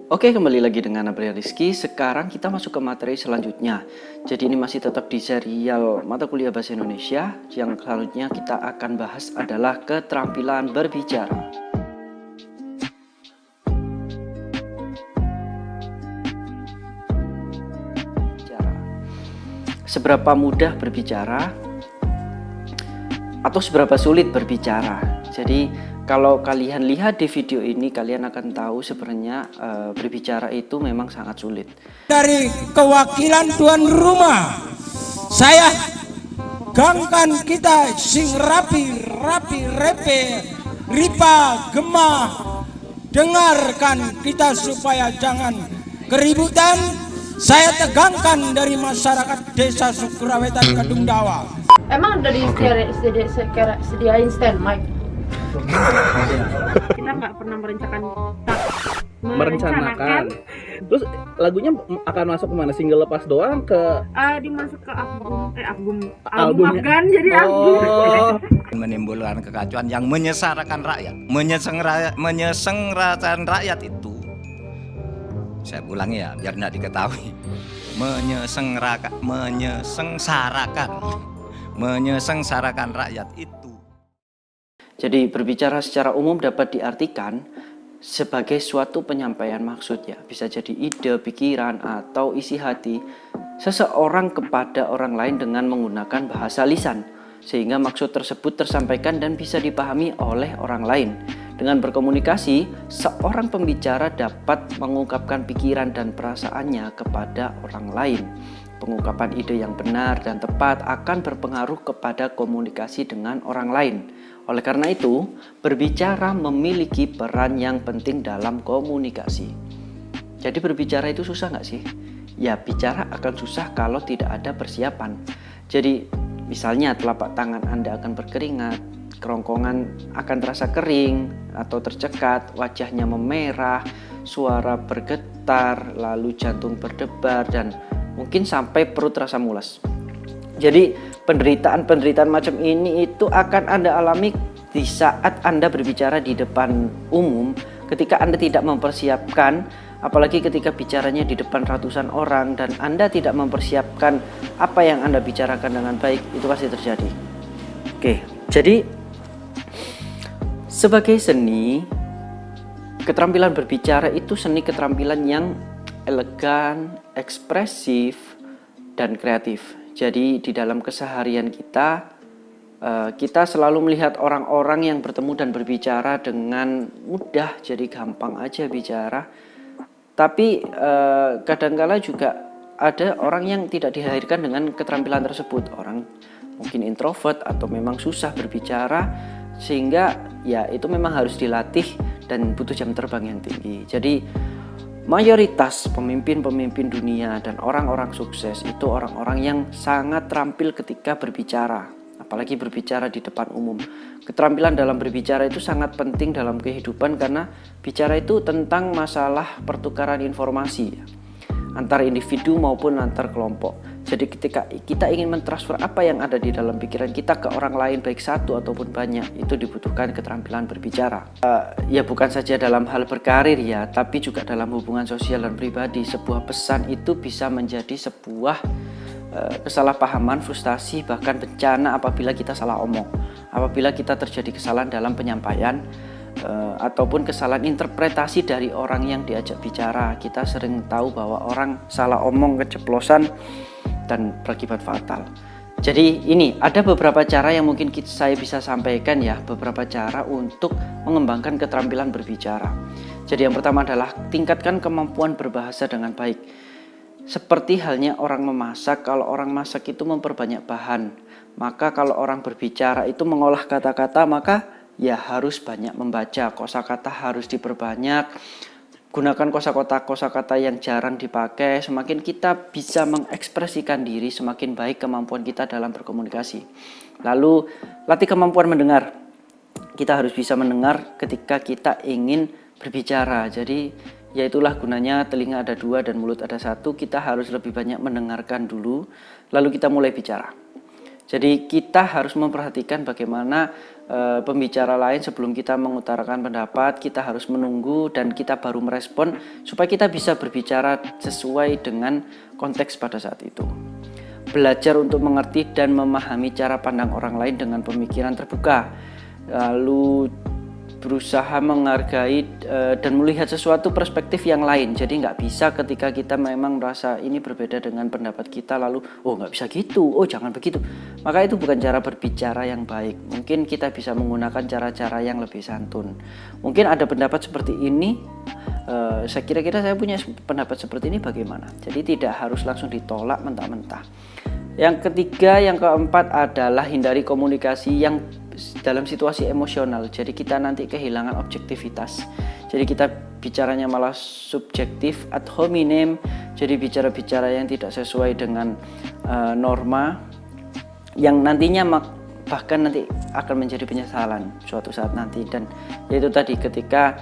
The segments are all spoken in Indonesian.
Oke, kembali lagi dengan Abria Rizky. Sekarang kita masuk ke materi selanjutnya. Jadi ini masih tetap di serial mata kuliah bahasa Indonesia. Yang selanjutnya kita akan bahas adalah keterampilan berbicara. Seberapa mudah berbicara atau seberapa sulit berbicara. Jadi kalau kalian lihat di video ini, kalian akan tahu sebenarnya berbicara itu memang sangat sulit. Dari kewakilan tuan rumah, saya gangkan kita sing rapi repe ripa gemah, dengarkan kita supaya jangan keributan. Saya tegangkan dari masyarakat desa Sukurawetan Kedungdawa. Emang udah disediain stand mic? Kita nggak pernah merencanakan. Terus lagunya akan masuk kemana? Single lepas doang ke Dimasuk ke album albumnya? Afgan, jadi album. Menimbulkan kekacauan yang menyengsarakan rakyat, menyengsarakan rakyat itu, saya ulangi ya biar tidak diketahui, menyengsarakan rakyat itu. Jadi berbicara secara umum dapat diartikan sebagai suatu penyampaian maksud ya. Bisa jadi ide, pikiran, atau isi hati seseorang kepada orang lain dengan menggunakan bahasa lisan. Sehingga maksud tersebut tersampaikan dan bisa dipahami oleh orang lain. Dengan berkomunikasi, seorang pembicara dapat mengungkapkan pikiran dan perasaannya kepada orang lain. Pengungkapan ide yang benar dan tepat akan berpengaruh kepada komunikasi dengan orang lain. Oleh karena itu, berbicara memiliki peran yang penting dalam komunikasi. Jadi berbicara itu susah nggak sih? Ya, bicara akan susah kalau tidak ada persiapan. Jadi, misalnya telapak tangan Anda akan berkeringat, kerongkongan akan terasa kering atau tercekat, wajahnya memerah, suara bergetar, lalu jantung berdebar, dan mungkin sampai perut terasa mules. Jadi penderitaan macam ini itu akan Anda alami di saat Anda berbicara di depan umum ketika Anda tidak mempersiapkan, apalagi ketika bicaranya di depan ratusan orang dan Anda tidak mempersiapkan apa yang Anda bicarakan dengan baik, itu pasti terjadi. Oke, jadi sebagai seni, keterampilan berbicara itu seni keterampilan yang elegan, ekspresif, dan kreatif. Jadi di dalam keseharian kita selalu melihat orang-orang yang bertemu dan berbicara dengan mudah, jadi gampang aja bicara. Tapi kadangkala juga ada orang yang tidak dilahirkan dengan keterampilan tersebut. Orang mungkin introvert atau memang susah berbicara, sehingga ya itu memang harus dilatih dan butuh jam terbang yang tinggi. Jadi mayoritas pemimpin-pemimpin dunia dan orang-orang sukses itu orang-orang yang sangat terampil ketika berbicara, apalagi berbicara di depan umum. Keterampilan dalam berbicara itu sangat penting dalam kehidupan karena bicara itu tentang masalah pertukaran informasi antar individu maupun antar kelompok. Jadi ketika kita ingin mentransfer apa yang ada di dalam pikiran kita ke orang lain, baik satu ataupun banyak, itu dibutuhkan keterampilan berbicara. Ya bukan saja dalam hal berkarir ya, tapi juga dalam hubungan sosial dan pribadi. Sebuah pesan itu bisa menjadi sebuah kesalahpahaman, frustasi, bahkan bencana apabila kita salah omong. Apabila kita terjadi kesalahan dalam penyampaian ataupun kesalahan interpretasi dari orang yang diajak bicara. Kita sering tahu bahwa orang salah omong, keceplosan, dan berakibat fatal. Jadi ini ada beberapa cara yang mungkin saya bisa sampaikan ya, beberapa cara untuk mengembangkan keterampilan berbicara. Jadi yang pertama adalah tingkatkan kemampuan berbahasa dengan baik. Seperti halnya orang memasak, kalau orang masak itu memperbanyak bahan, maka kalau orang berbicara itu mengolah kata-kata, maka ya harus banyak membaca, kosakata harus diperbanyak. Gunakan kosakata yang jarang dipakai. Semakin kita bisa mengekspresikan diri, semakin baik kemampuan kita dalam berkomunikasi. Lalu latih kemampuan mendengar. Kita harus bisa mendengar ketika kita ingin berbicara. Jadi ya itulah gunanya telinga ada dua dan mulut ada satu. Kita harus lebih banyak mendengarkan dulu, lalu kita mulai bicara. Jadi kita harus memperhatikan bagaimana pembicara lain sebelum kita mengutarakan pendapat, kita harus menunggu dan kita baru merespon supaya kita bisa berbicara sesuai dengan konteks pada saat itu. Belajar untuk mengerti dan memahami cara pandang orang lain dengan pemikiran terbuka. Lalu berusaha menghargai dan melihat sesuatu perspektif yang lain. Jadi nggak bisa ketika kita memang merasa ini berbeda dengan pendapat kita lalu oh nggak bisa gitu, oh jangan begitu. Maka itu bukan cara berbicara yang baik. Mungkin kita bisa menggunakan cara-cara yang lebih santun. Mungkin ada pendapat seperti ini, saya kira-kira saya punya pendapat seperti ini bagaimana. Jadi tidak harus langsung ditolak mentah-mentah. Yang ketiga, yang keempat adalah hindari komunikasi yang dalam situasi emosional. Jadi kita nanti kehilangan objektivitas. Jadi kita bicaranya malah subjektif ad hominem. Jadi bicara-bicara yang tidak sesuai dengan norma, yang nantinya bahkan nanti akan menjadi penyesalan suatu saat nanti. Dan yaitu tadi ketika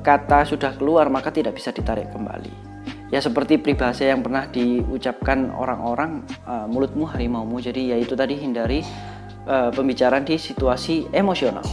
kata sudah keluar maka tidak bisa ditarik kembali. Ya seperti peribahasa yang pernah diucapkan orang-orang, mulutmu harimaumu. Jadi yaitu tadi hindari pembicaraan di situasi emosional.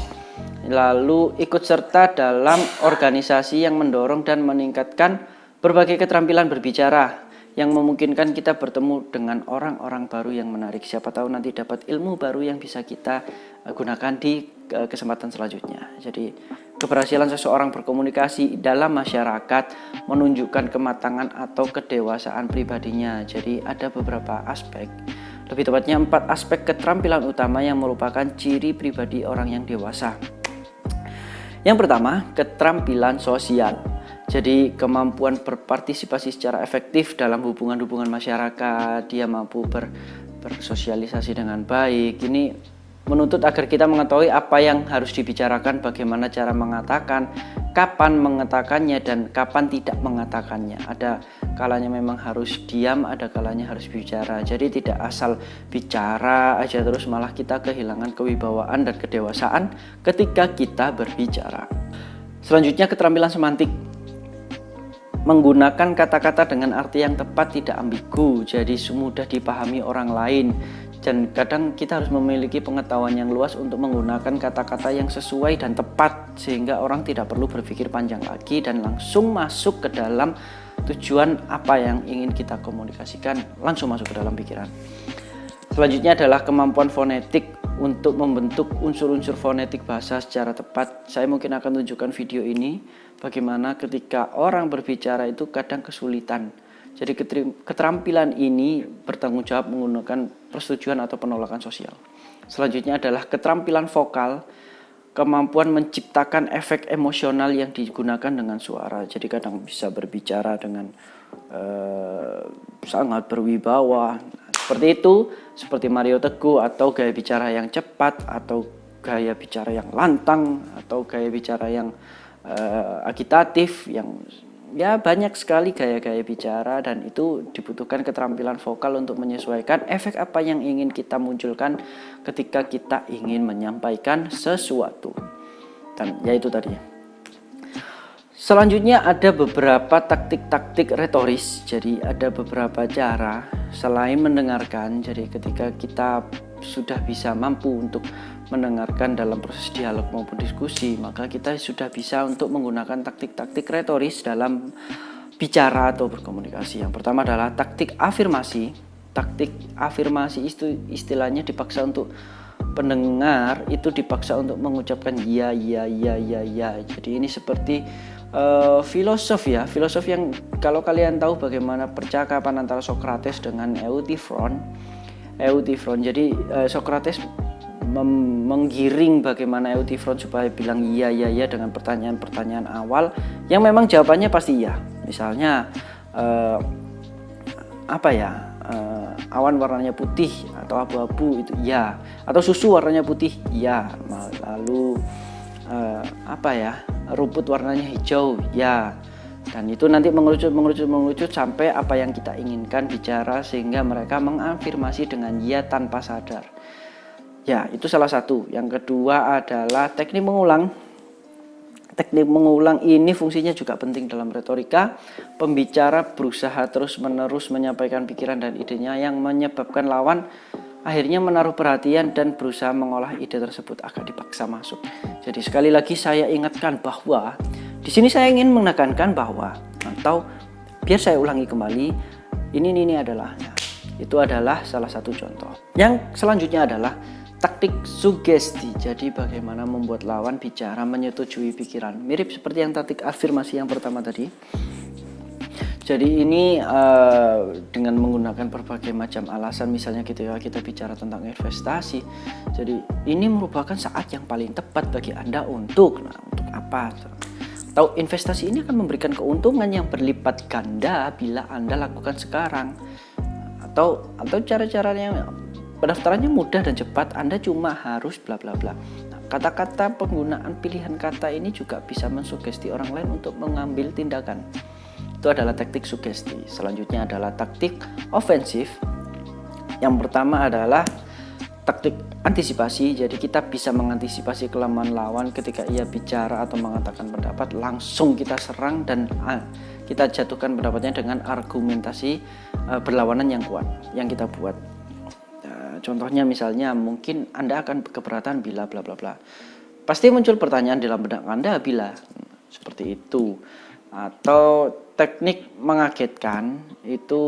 Lalu ikut serta dalam organisasi yang mendorong dan meningkatkan berbagai keterampilan berbicara yang memungkinkan kita bertemu dengan orang-orang baru yang menarik. Siapa tahu nanti dapat ilmu baru yang bisa kita gunakan di kesempatan selanjutnya. Jadi keberhasilan seseorang berkomunikasi dalam masyarakat menunjukkan kematangan atau kedewasaan pribadinya. Jadi ada beberapa aspek, lebih tepatnya 4 aspek keterampilan utama yang merupakan ciri pribadi orang yang dewasa. Yang pertama, keterampilan sosial. Jadi kemampuan berpartisipasi secara efektif dalam hubungan-hubungan masyarakat, dia mampu bersosialisasi dengan baik. Ini menuntut agar kita mengetahui apa yang harus dibicarakan, bagaimana cara mengatakan, kapan mengatakannya dan kapan tidak mengatakannya. Ada kalanya memang harus diam, ada kalanya harus bicara. Jadi tidak asal bicara aja terus malah kita kehilangan kewibawaan dan kedewasaan ketika kita berbicara. Selanjutnya keterampilan semantik. Menggunakan kata-kata dengan arti yang tepat, tidak ambigu, jadi mudah dipahami orang lain. Dan kadang kita harus memiliki pengetahuan yang luas untuk menggunakan kata-kata yang sesuai dan tepat sehingga orang tidak perlu berpikir panjang lagi dan langsung masuk ke dalam tujuan apa yang ingin kita komunikasikan, langsung masuk ke dalam pikiran. Selanjutnya adalah kemampuan fonetik untuk membentuk unsur-unsur fonetik bahasa secara tepat. Saya mungkin akan tunjukkan video ini bagaimana ketika orang berbicara itu kadang kesulitan. Jadi keterampilan ini bertanggung jawab menggunakan persetujuan atau penolakan sosial. Selanjutnya adalah keterampilan vokal, kemampuan menciptakan efek emosional yang digunakan dengan suara. Jadi kadang bisa berbicara dengan sangat berwibawa. Seperti itu, seperti Mario Teguh, atau gaya bicara yang cepat, atau gaya bicara yang lantang, atau gaya bicara yang agitatif, yang ya banyak sekali gaya-gaya bicara, dan itu dibutuhkan keterampilan vokal untuk menyesuaikan efek apa yang ingin kita munculkan ketika kita ingin menyampaikan sesuatu. Dan ya itu tadi. Selanjutnya ada beberapa taktik-taktik retoris. Jadi ada beberapa cara selain mendengarkan. Jadi ketika kita sudah bisa mampu untuk mendengarkan dalam proses dialog maupun diskusi, maka kita sudah bisa untuk menggunakan taktik-taktik retoris dalam bicara atau berkomunikasi. Yang pertama adalah taktik afirmasi. Taktik afirmasi itu istilahnya dipaksa untuk pendengar itu dipaksa untuk mengucapkan ya. Jadi ini seperti filosof ya, filosof yang kalau kalian tahu bagaimana percakapan antara Socrates dengan Euthyphron. Jadi Socrates menggiring bagaimana Euthyphron supaya bilang iya dengan pertanyaan-pertanyaan awal yang memang jawabannya pasti iya. Misalnya awan warnanya putih atau abu-abu itu ya, atau susu warnanya putih ya, lalu rumput warnanya hijau ya. Dan itu nanti mengerucut sampai apa yang kita inginkan bicara sehingga mereka mengafirmasi dengan ya tanpa sadar. Ya, itu salah satu. Yang kedua adalah teknik mengulang. Teknik mengulang ini fungsinya juga penting dalam retorika. Pembicara berusaha terus-menerus menyampaikan pikiran dan idenya yang menyebabkan lawan akhirnya menaruh perhatian dan berusaha mengolah ide tersebut agak dipaksa masuk. Jadi sekali lagi saya ingatkan bahwa di sini saya ingin menekankan bahwa, atau biar saya ulangi kembali, ini adalah, itu adalah salah satu contoh. Yang selanjutnya adalah taktik sugesti. Jadi bagaimana membuat lawan bicara menyetujui pikiran. Mirip seperti yang taktik afirmasi yang pertama tadi. Jadi ini dengan menggunakan berbagai macam alasan, misalnya ketika kita bicara tentang investasi. Jadi ini merupakan saat yang paling tepat bagi Anda untuk apa? Atau investasi ini akan memberikan keuntungan yang berlipat ganda bila Anda lakukan sekarang. Atau cara-caranya, pendaftarannya mudah dan cepat, Anda cuma harus bla bla bla. Nah, kata-kata penggunaan pilihan kata ini juga bisa mensugesti orang lain untuk mengambil tindakan. Itu adalah taktik sugesti. Selanjutnya adalah taktik ofensif. Yang pertama adalah taktik antisipasi. Jadi kita bisa mengantisipasi kelemahan lawan ketika ia bicara atau mengatakan pendapat, langsung kita serang dan kita jatuhkan pendapatnya dengan argumentasi berlawanan yang kuat yang kita buat. Contohnya misalnya mungkin Anda akan keberatan bila bla bla bla. Pasti muncul pertanyaan dalam benak Anda bila seperti itu. Atau teknik mengagetkan, itu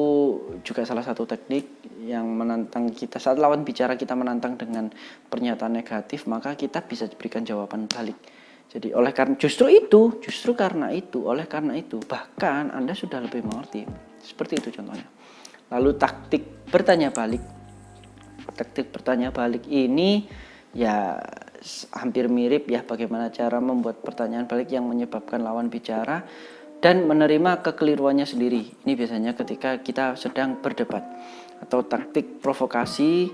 juga salah satu teknik yang menantang kita. Saat lawan bicara kita menantang dengan pernyataan negatif, maka kita bisa berikan jawaban balik. Jadi oleh karena itu bahkan Anda sudah lebih mengerti. Seperti itu contohnya. Lalu taktik bertanya balik. Taktik bertanya balik ini ya hampir mirip ya, bagaimana cara membuat pertanyaan balik yang menyebabkan lawan bicara dan menerima kekeliruannya sendiri. Ini biasanya ketika kita sedang berdebat. Atau taktik provokasi,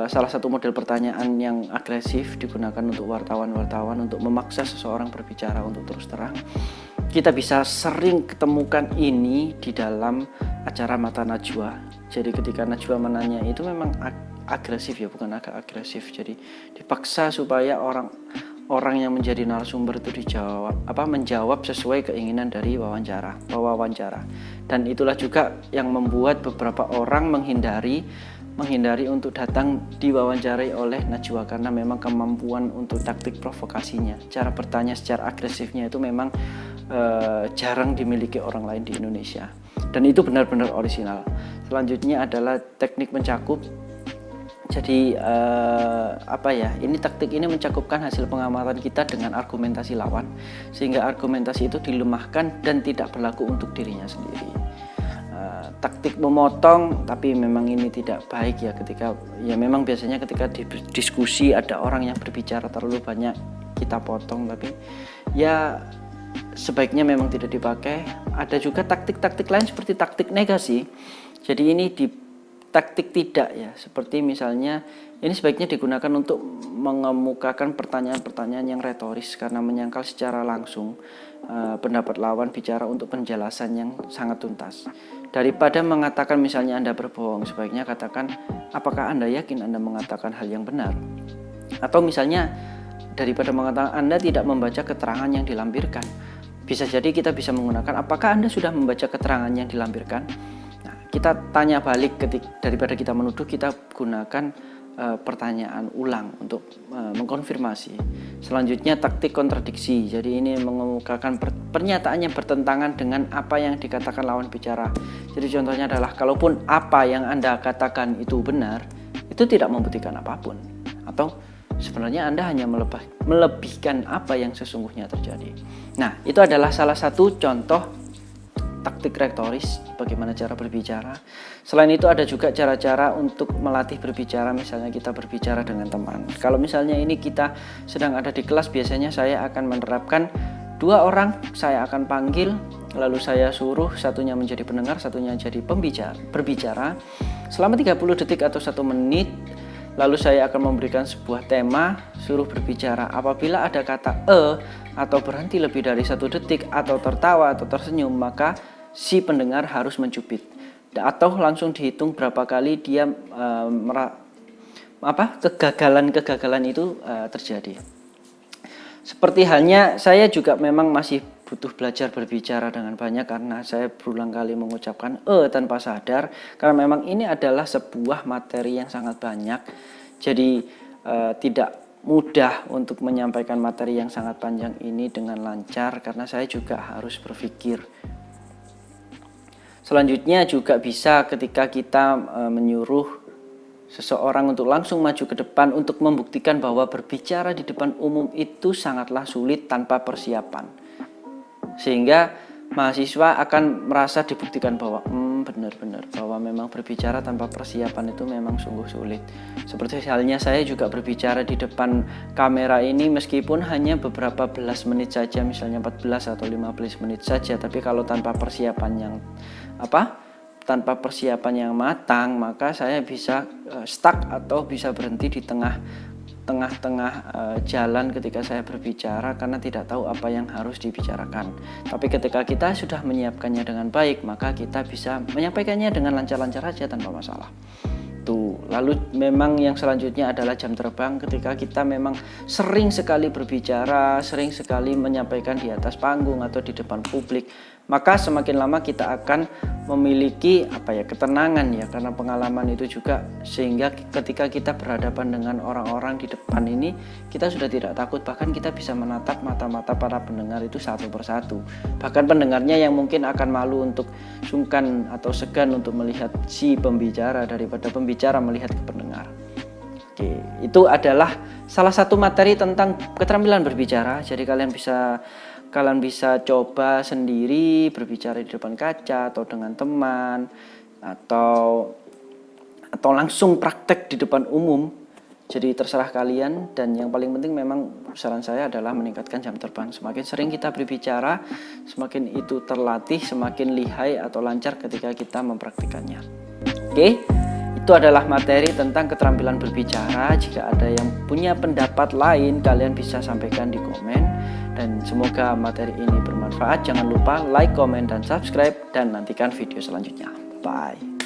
salah satu model pertanyaan yang agresif digunakan untuk wartawan-wartawan untuk memaksa seseorang berbicara untuk terus terang. Kita bisa sering ketemukan ini di dalam acara Mata Najwa. Jadi ketika Najwa menanya itu memang agresif ya, bukan agak agresif. Jadi dipaksa supaya orang yang menjadi narasumber itu menjawab sesuai keinginan dari pewawancara. Dan itulah juga yang membuat beberapa orang menghindari untuk datang diwawancarai oleh Najwa, karena memang kemampuan untuk taktik provokasinya, cara bertanya secara agresifnya itu memang jarang dimiliki orang lain di Indonesia, dan itu benar-benar orisinal. Selanjutnya adalah teknik mencakup. Jadi ini taktik ini mencakupkan hasil pengamatan kita dengan argumentasi lawan, sehingga argumentasi itu dilemahkan dan tidak berlaku untuk dirinya sendiri. Taktik memotong, tapi memang ini tidak baik ya, memang biasanya ketika diskusi ada orang yang berbicara terlalu banyak kita potong, tapi ya sebaiknya memang tidak dipakai. Ada juga taktik-taktik lain seperti taktik negasi. Jadi ini taktik tidak ya, seperti misalnya ini sebaiknya digunakan untuk mengemukakan pertanyaan-pertanyaan yang retoris karena menyangkal secara langsung pendapat lawan bicara untuk penjelasan yang sangat tuntas. Daripada mengatakan misalnya Anda berbohong, sebaiknya katakan apakah Anda yakin Anda mengatakan hal yang benar. Atau misalnya daripada mengatakan Anda tidak membaca keterangan yang dilampirkan, bisa jadi kita bisa menggunakan apakah Anda sudah membaca keterangan yang dilampirkan. Kita tanya balik, daripada kita menuduh, kita gunakan pertanyaan ulang untuk mengkonfirmasi. Selanjutnya taktik kontradiksi. Jadi ini mengemukakan pernyataan yang bertentangan dengan apa yang dikatakan lawan bicara. Jadi contohnya adalah kalaupun apa yang Anda katakan itu benar, itu tidak membuktikan apapun. Atau sebenarnya Anda hanya melebihkan apa yang sesungguhnya terjadi. Nah, itu adalah salah satu contoh taktik retoris, bagaimana cara berbicara. Selain itu ada juga cara-cara untuk melatih berbicara, misalnya kita berbicara dengan teman. Kalau misalnya ini kita sedang ada di kelas, biasanya saya akan menerapkan 2 orang, saya akan panggil, lalu saya suruh satunya menjadi pendengar, satunya jadi berbicara selama 30 detik atau 1 menit. Lalu saya akan memberikan sebuah tema, suruh berbicara. Apabila ada kata atau berhenti lebih dari 1 detik atau tertawa atau tersenyum, maka si pendengar harus mencubit. Atau langsung dihitung berapa kali dia kegagalan itu terjadi. Seperti halnya saya juga memang masih butuh belajar berbicara dengan banyak karena saya berulang kali mengucapkan tanpa sadar, karena memang ini adalah sebuah materi yang sangat banyak. Jadi tidak mudah untuk menyampaikan materi yang sangat panjang ini dengan lancar karena saya juga harus berpikir. Selanjutnya juga bisa ketika kita menyuruh seseorang untuk langsung maju ke depan untuk membuktikan bahwa berbicara di depan umum itu sangatlah sulit tanpa persiapan. Sehingga mahasiswa akan merasa dibuktikan bahwa benar-benar bahwa memang berbicara tanpa persiapan itu memang sungguh sulit. Seperti halnya saya juga berbicara di depan kamera ini meskipun hanya beberapa belas menit saja, misalnya 14 atau 15 menit saja, tapi kalau tanpa persiapan yang matang, maka saya bisa stuck atau bisa berhenti di tengah-tengah jalan ketika saya berbicara karena tidak tahu apa yang harus dibicarakan. Tapi ketika kita sudah menyiapkannya dengan baik, maka kita bisa menyampaikannya dengan lancar-lancar saja tanpa masalah. Lalu memang yang selanjutnya adalah jam terbang. Ketika kita memang sering sekali berbicara, sering sekali menyampaikan di atas panggung atau di depan publik, maka semakin lama kita akan memiliki ketenangan ya, karena pengalaman itu juga, sehingga ketika kita berhadapan dengan orang-orang di depan ini kita sudah tidak takut, bahkan kita bisa menatap mata-mata para pendengar itu satu persatu. Bahkan pendengarnya yang mungkin akan malu untuk sungkan atau segan untuk melihat si pembicara daripada pembicara melihat ke pendengar. Oke, itu adalah salah satu materi tentang keterampilan berbicara. Jadi kalian bisa coba sendiri berbicara di depan kaca atau dengan teman atau langsung praktek di depan umum. Jadi terserah kalian, dan yang paling penting memang saran saya adalah meningkatkan jam terbang. Semakin sering kita berbicara, semakin itu terlatih, semakin lihai atau lancar ketika kita mempraktikannya. Oke, itu adalah materi tentang keterampilan berbicara. Jika ada yang punya pendapat lain, kalian bisa sampaikan di komen. Dan semoga materi ini bermanfaat. Jangan lupa like, komen, dan subscribe. Dan nantikan video selanjutnya. Bye.